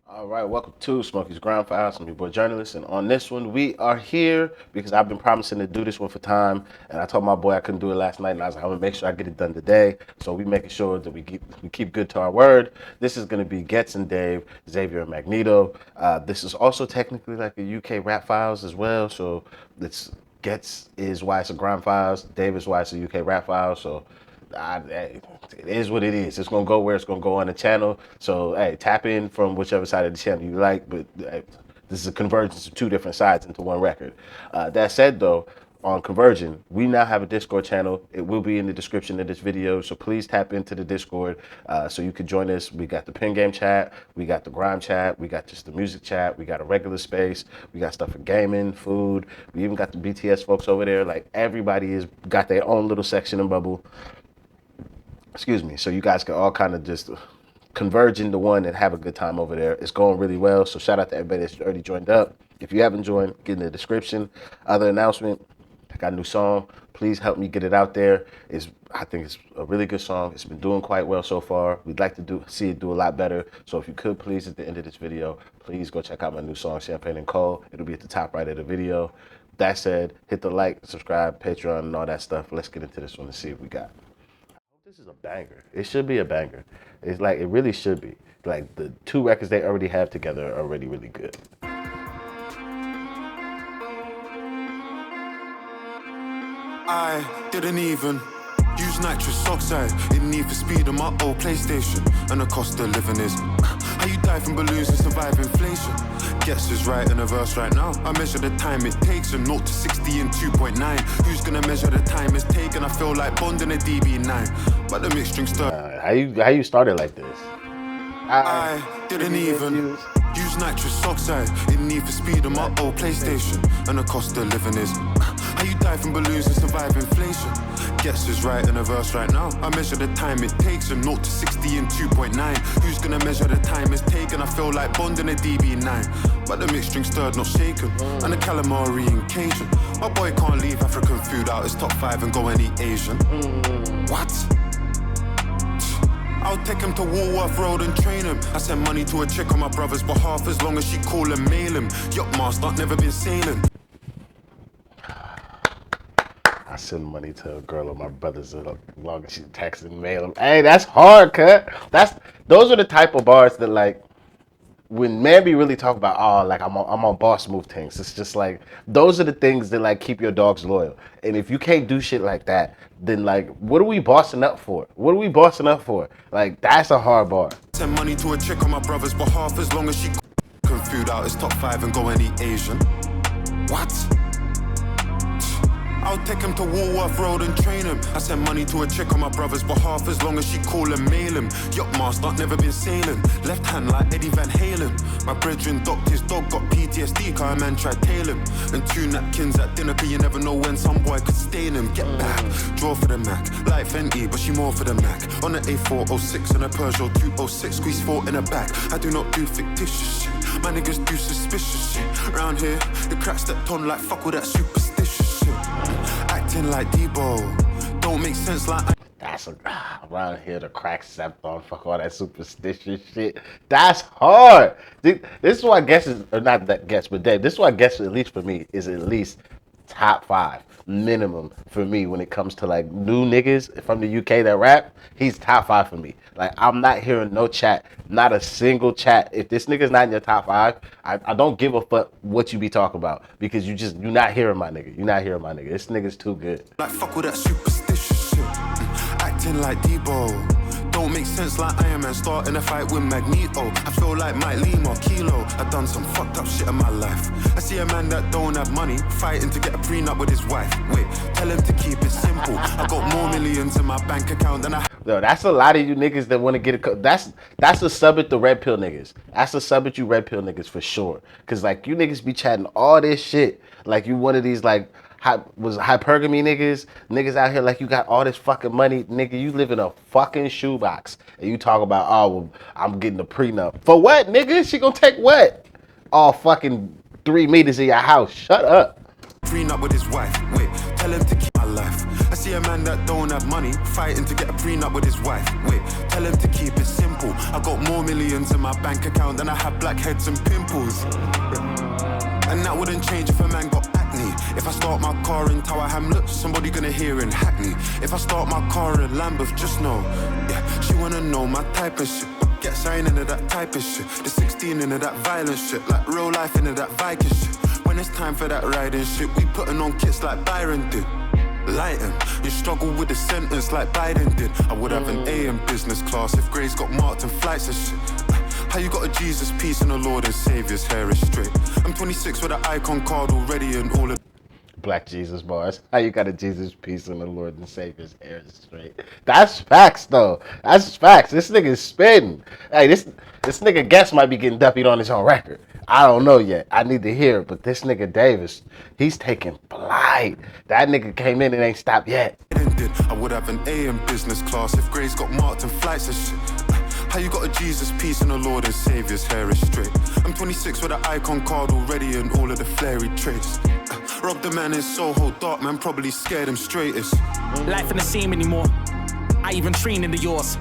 All right, welcome to Smokey's Ground Files. I'm your boy journalist, and on this one, we are here because I've been promising to do this one for time, and I told my boy I couldn't do it last night, and I was like, I'm gonna make sure I get it done today. So we making sure that we keep good to our word. This is gonna be Ghetts and Dave, Xavier and Magneto. This is also technically like a UK rap files as well. So it's Ghetts is why it's a Ground Files. Dave is why it's a UK rap files. So it is what it is. It's gonna go where it's gonna go on the channel. So hey, tap in from whichever side of the channel you like. But this is a convergence of two different sides into one record. That said, though, on Conversion, we now have a Discord channel. It will be in the description of this video. So please tap into the Discord so you can join us. We got the pin game chat, we got the grime chat, we got just the music chat, we got a regular space, we got stuff for gaming, food. We even got the BTS folks over there. Like everybody is got their own little section and bubble. Excuse me. So you guys can all kind of just converge into one and have a good time over there. It's going really well. So shout out to everybody that's already joined up. If you haven't joined, get in the description. Other announcement, I got a new song. Please help me get it out there. I think it's a really good song. It's been doing quite well so far. We'd like to see it do a lot better. So if you could please, at the end of this video, please go check out my new song, Champagne and Cold. It'll be at the top right of the video. That said, hit the like, subscribe, Patreon, and all that stuff. Let's get into this one and see what we got. This is a banger. It should be a banger. It's like, it really should be. Like, the two records they already have together are already really good. I didn't even use nitrous oxide in Need for Speed on my old PlayStation. And the cost of living is how you die from balloons and survive inflation. Ghetts is right in a verse right now. I measure the time it takes from 0 to 60 in 2.9. Who's gonna measure the time it's taken? I feel like Bond in a DB9. But the mixed string stir. How you started like this? I didn't even use nitrous oxide in Need for Speed on my old PlayStation. And the cost of living is how you die from balloons and survive inflation. Ghetts is right in a verse right now. I measure the time it takes from 0 to 60 in 2.9. Who's gonna measure the time it's taken? I feel like Bond in a DB9. But the mixed string stirred, not shaken. And the calamari and Cajun. My boy can't leave African food out his top 5 and go and eat Asian. What? I'll take him to Woolworth Road and train him. I send money to a chick on my brother's behalf as long as she call and mail him. Yacht master, never been sailing. I send money to a girl on my brother's as long as she texts and mail him. Hey, that's hard, cut. Those are the type of bars that, like, when man be really talk about, oh, like I'm on boss move things. It's just like, those are the things that like keep your dogs loyal. And if you can't do shit like that, then like, what are we bossing up for? What are we bossing up for? Like, that's a hard bar. Send money to a chick on my brother's behalf as long as she can food out his top 5 and go and eat Asian. What? I'll take him to Woolworth Road and train him. I send money to a chick on my brother's behalf as long as she call and mail him. Yacht master, never been sailing. Left hand like Eddie Van Halen. My brethren docked his dog, got PTSD, car a man tried tail him. And 2 napkins at dinner, cause you never know when some boy could stain him. Get back, draw for the Mac. Like Fenty, but she more for the Mac. On the A406 and a Peugeot 206, squeeze 4 in the back. I do not do fictitious shit. My niggas do suspicious shit. Round here, the crack stepped on like fuck with that superstitious shit. Acting like Debo, don't make sense like That's around here the crack stepped on, fuck all that superstitious shit. That's hard. This is why Ghetts is, or not that Ghetts, but Dave, this is why Ghetts, at least for me, is at least top 5 minimum for me when it comes to like new niggas from the UK that rap. He's top 5 for me. Like, I'm not hearing no chat, not a single chat. If this nigga's not in your top 5, I don't give a fuck what you be talking about, because you're not hearing my nigga. You're not hearing my nigga. This nigga's too good. like fuck with that superstitious shit. Acting like Debo. Don't make sense like Iron Man starting a fight with Magneto. I feel like Mike Lima, Kilo. I done some fucked up shit in my life. I see a man that don't have money fighting to get a prenup with his wife. Wait, tell him to keep it simple. I got more millions in my bank account than I. Yo, that's a lot of you niggas that want to get a. That's a sub at the red pill niggas. That's a sub at you red pill niggas for sure. Cause like, you niggas be chatting all this shit like you one of these like hypergamy niggas out here like you got all this fucking money, nigga. You live in a fucking shoebox and you talk about, oh, well, I'm getting a prenup for what, nigga? She gonna take what? All fucking 3 meters of your house. Shut up. Prenup with his wife. Wait, tell him to keep my life. I see a man that don't have money, fighting to get a prenup with his wife. Wait, tell him to keep it simple. I got more millions in my bank account than I have blackheads and pimples. And that wouldn't change if a man got acne. If I start my car in Tower Hamlets, somebody gonna hear in Hackney. If I start my car in Lambeth, just know, yeah, she wanna know my type of shit. Get sign into that type of shit. The 16 into that violent shit. Like real life into that Viking shit. When it's time for that riding shit, we putting on kits like Byron did. Lighten, you struggle with the sentence like Biden did. I would have an A in business class if Gray's got marked and flights and shit. How you got a Jesus piece and a Lord and Savior's hair is straight. I'm 26 with an icon card already and all of Black Jesus bars. How you got a Jesus piece and the Lord and Savior's hair is straight? That's facts, though. That's facts. This nigga is spitting. Hey, this nigga Ghetts might be getting duppied on his own record. I don't know yet. I need to hear it. But this nigga Davis, he's taking flight. That nigga came in and ain't stopped yet. I would have an A in business class if Gray's got marked and flights and shit. How you got a Jesus piece and a Lord and Savior's hair is straight. I'm 26 with an icon card already and all of the flary traits. Rob the man in Soho, dark man probably scared him straightest. Life ain't the same anymore. I even train in the yours.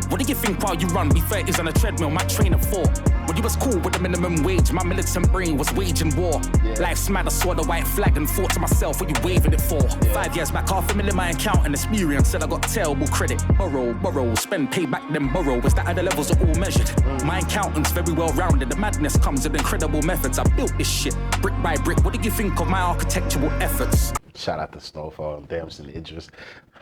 What do you think while you run? We 30s on a treadmill, might train at 4. When you was cool with the minimum wage, my militant brain was waging war. Life's mad, I saw the white flag and thought to myself, what you waving it for? 5 years back, $500,000 my account and experience said I got terrible credit. Borrow, spend, pay back, then borrow. Was that how the levels are all measured? My accountant's very well rounded. The madness comes with incredible methods. I built this shit, brick by brick. What do you think of my architectural efforts? Shout out to Snowfall and Damson Idris.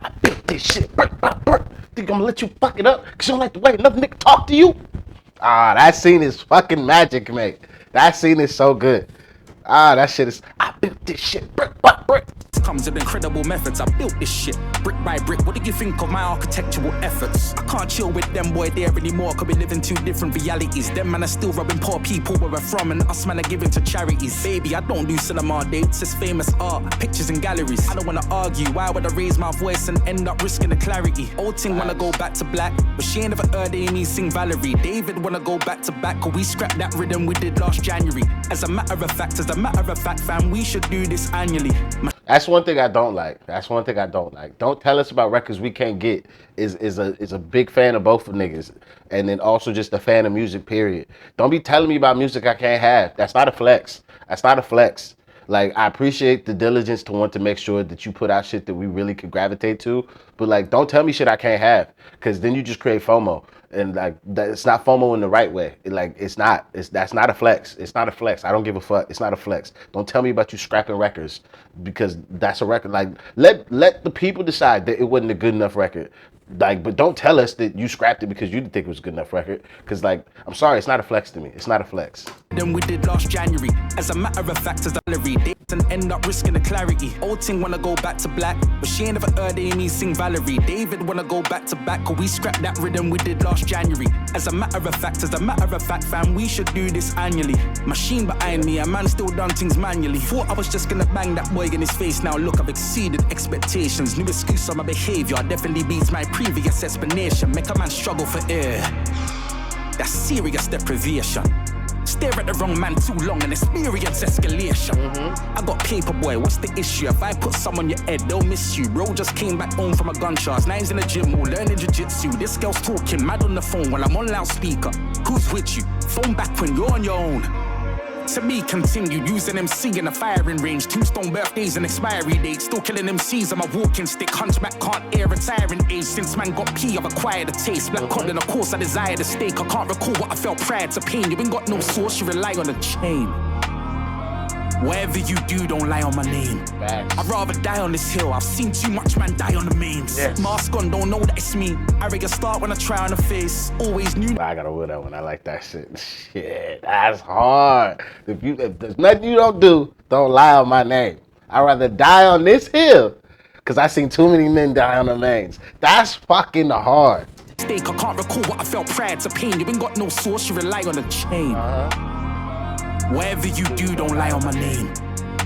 I built this shit brick by brick. Think I'm gonna let you fuck it up because you don't like the way another nigga talk to you? Ah, that scene is fucking magic, mate. That scene is so good. Ah, that shit is, I built this shit brick by brick. Comes with incredible methods. I built this shit brick by brick. What do you think of my architectural efforts? I can't chill with them boy there anymore, cause we live in 2 different realities. Them man are still robbing poor people where we're from, and us man are giving to charities. Baby, I don't do cinema dates, it's famous art, pictures and galleries. I don't wanna argue, why would I raise my voice and end up risking the clarity? Old ting wanna go back to black, but she ain't never heard Amy sing Valerie. David wanna go back to back, cause we scrapped that rhythm we did last January. As a matter of fact, fam, we should do this annually. That's one thing I don't like. Don't tell us about records we can't get. Is a big fan of both of niggas. And then also just a fan of music, period. Don't be telling me about music I can't have. That's not a flex. Like, I appreciate the diligence to want to make sure that you put out shit that we really could gravitate to. But like, don't tell me shit I can't have. Cause then you just create FOMO. And like, it's not FOMO in the right way. That's not a flex. It's not a flex. I don't give a fuck. It's not a flex. Don't tell me about you scrapping records, because that's a record. Like, let the people decide that it wasn't a good enough record. Like, but don't tell us that you scrapped it because you didn't think it was a good enough record. Cause like, I'm sorry, it's not a flex to me. It's not a flex. Than we did last January. As a matter of fact, as a salary dates and end up risking the clarity. Old ting wanna go back to black, but she ain't never heard Amy sing Valerie. David wanna go back to back, cause we scrapped that rhythm we did last January. As a matter of fact, fam, we should do this annually. Machine behind me, a man still done things manually. Thought I was just gonna bang that boy in his face. Now look, I've exceeded expectations. New excuse on my behavior definitely beats my previous explanation. Make a man struggle for air. That's serious deprivation. Stare at the wrong man too long and experience escalation. I got paper boy, what's the issue? If I put some on your head, they'll miss you. Bro just came back home from a gunshot. Now he's in the gym, all learning jiu-jitsu. This girl's talking mad on the phone while I'm on loudspeaker. Who's with you? Phone back when you're on your own. To me, continue using MC in a firing range. Tombstone birthdays and expiry dates. Still killing MCs on my walking stick. Hunchback can't air retiring age. Since man got P, I've acquired a taste. Black Cotton, of course, I desire the steak. I can't recall what I felt prior to pain. You ain't got no source, you rely on a chain. Whatever you do, don't lie on my name. I'd rather die on this hill. I've seen too much man die on the mains. Mask on, don't know that it's me. I rig a start when I try on the face. Always knew. I gotta wear that one. I like that shit. Shit, that's hard. If there's nothing you don't do, don't lie on my name. I'd rather die on this hill, cause I seen too many men die on the mains. That's fucking hard. Steak, I can't recall what I felt prior to pain. You ain't got no source, you rely on a chain. Whatever you do, don't lie on my name.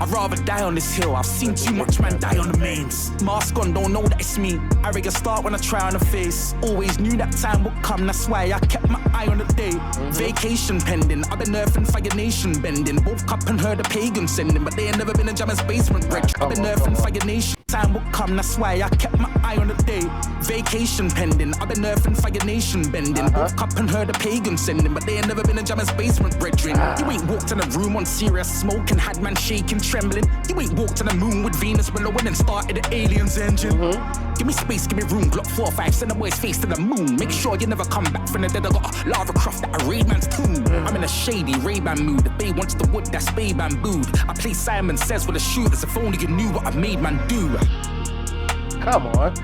I'd rather die on this hill. I've seen too much man die on the mains. Mask on, don't know that it's me. I rig a start when I try on the face. Always knew that time would come, that's why I kept my eye on the day. Vacation pending, I've been earthing Fire Nation bending. Woke up and heard a pagan sending, but they ain't never been in Jammer's basement wreck. I've been earthing Fire Nation. time would come, that's why I kept my eye on the day. Vacation pending, I've been earthing Fire Nation bending. Woke up and heard a pagan sending, but they ain't never been in Jammer's basement, brethren. You ain't walked in a room on serious smoke and had man shaking, trembling. You ain't walked on the moon with Venus below and started the aliens engine. Give me space, give me room, Glock 4-5, send a boy's face to the moon. Make sure you never come back from the dead. I got a Lara Croft that I raid man's tomb. I'm in a shady Ray-Ban mood. The bay wants the wood, that's bay bambooed. I play Simon Says with the shooters. If only you knew what I made man do. Come on.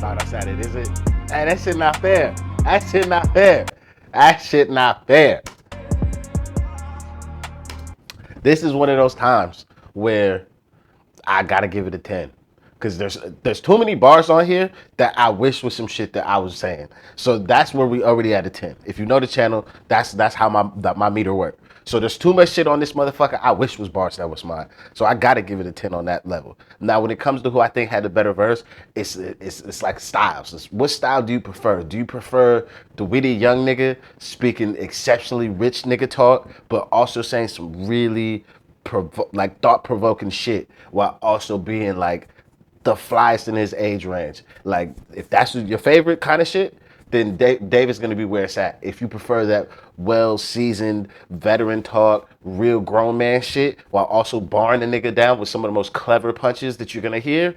No, that's not it, is it? Hey, that shit not fair. That shit not fair. That shit not fair. This is one of those times where I gotta give it a 10. Because there's too many bars on here that I wish was some shit that I was saying. So that's where we already at a 10. If you know the channel, that's how my meter works. So there's too much shit on this motherfucker I wish was bars that was mine. So I gotta give it a 10 on that level. Now when it comes to who I think had the better verse, it's like styles. What style do you prefer? Do you prefer the witty young nigga speaking exceptionally rich nigga talk, but also saying some really thought-provoking shit while also being like the flyest in his age range? Like, if that's your favorite kind of shit, then Dave is going to be where it's at. If you prefer that well-seasoned veteran talk, real grown man shit, while also barring the nigga down with some of the most clever punches that you're going to hear,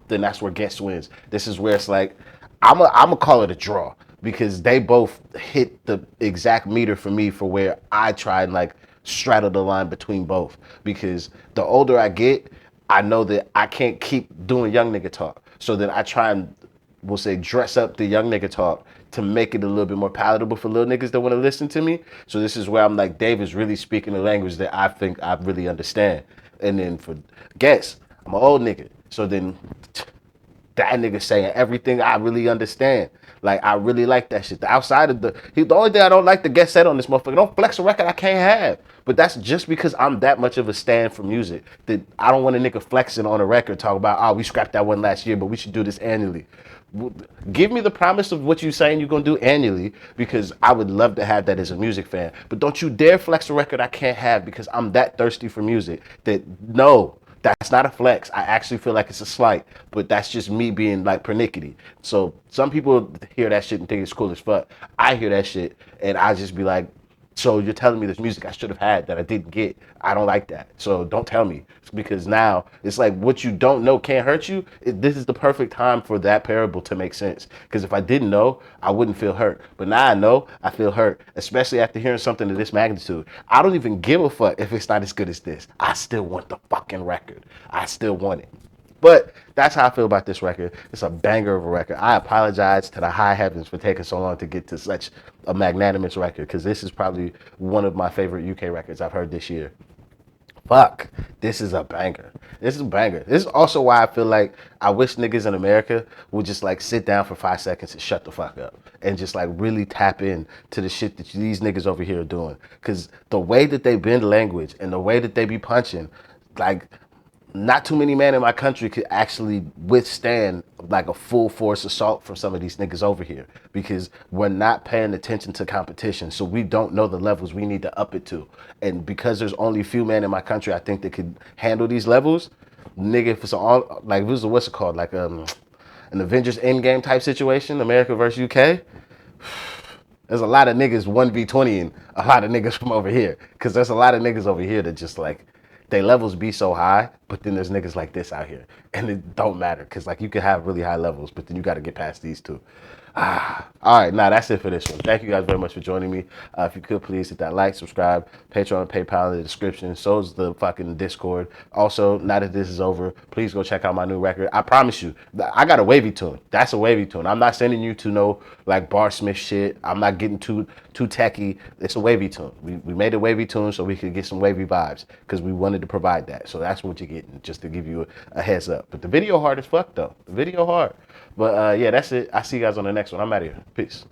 then that's where Ghetts wins. This is where it's like, I'm a call it a draw, because they both hit the exact meter for me for where I try and like straddle the line between both. Because the older I get, I know that I can't keep doing young nigga talk. So then I try and, we'll say, dress up the young nigga talk to make it a little bit more palatable for little niggas that want to listen to me. So this is where I'm like, Dave is really speaking the language that I think I really understand. And then for Ghetts, I'm an old nigga. So then that nigga saying everything I really understand. Like, I really like that shit. Outside of the only thing I don't like the Ghetts said on this motherfucker, don't flex a record I can't have. But that's just because I'm that much of a stand for music that I don't want a nigga flexing on a record, talk about, oh, we scrapped that one last year, but we should do this annually. Give me the promise of what you're saying you're going to do annually, because I would love to have that as a music fan. But don't you dare flex a record I can't have, because I'm that thirsty for music that, no, that's not a flex. I actually feel like it's a slight, but that's just me being like pernickety. So some people hear that shit and think it's cool as fuck. I hear that shit and I just be like, so you're telling me there's music I should have had that I didn't get. I don't like that. So don't tell me, because now it's like what you don't know can't hurt you. This is the perfect time for that parable to make sense. Because if I didn't know, I wouldn't feel hurt. But now I know, I feel hurt, especially after hearing something of this magnitude. I don't even give a fuck if it's not as good as this. I still want the fucking record. I still want it. But that's how I feel about this record. It's a banger of a record. I apologize to the high heavens for taking so long to get to such a magnanimous record, because this is probably one of my favorite UK records I've heard this year. Fuck, this is a banger. This is a banger. This is also why I feel like I wish niggas in America would just like sit down for 5 seconds and shut the fuck up and just like really tap in to the shit that these niggas over here are doing. Because the way that they bend language and the way that they be punching, like, not too many men in my country could actually withstand like a full force assault from some of these niggas over here, because we're not paying attention to competition. So we don't know the levels we need to up it to. And because there's only a few men in my country, I think that could handle these levels. Nigga, if it's all like, this is what's it called? Like an Avengers Endgame type situation, America versus UK. There's a lot of niggas 1v20ing a lot of niggas from over here. Cause there's a lot of niggas over here that just like, they levels be so high, but then there's niggas like this out here. And it don't matter, because like you can have really high levels, but then you got to get past these two. All right, now that's it for this one. Thank you guys very much for joining me. If you could, please hit that like, subscribe, Patreon, PayPal in the description. So is the fucking Discord. Also, now that this is over, please go check out my new record. I promise you, I got a wavy tune. That's a wavy tune. I'm not sending you to no like Bar Smith shit. I'm not getting too techie. It's a wavy tune. We made a wavy tune so we could get some wavy vibes, because we wanted to provide that. So that's what you're getting, just to give you a heads up. But the video hard as fuck though. The video hard. But yeah, that's it. I see you guys on the next one. I'm out of here. Peace.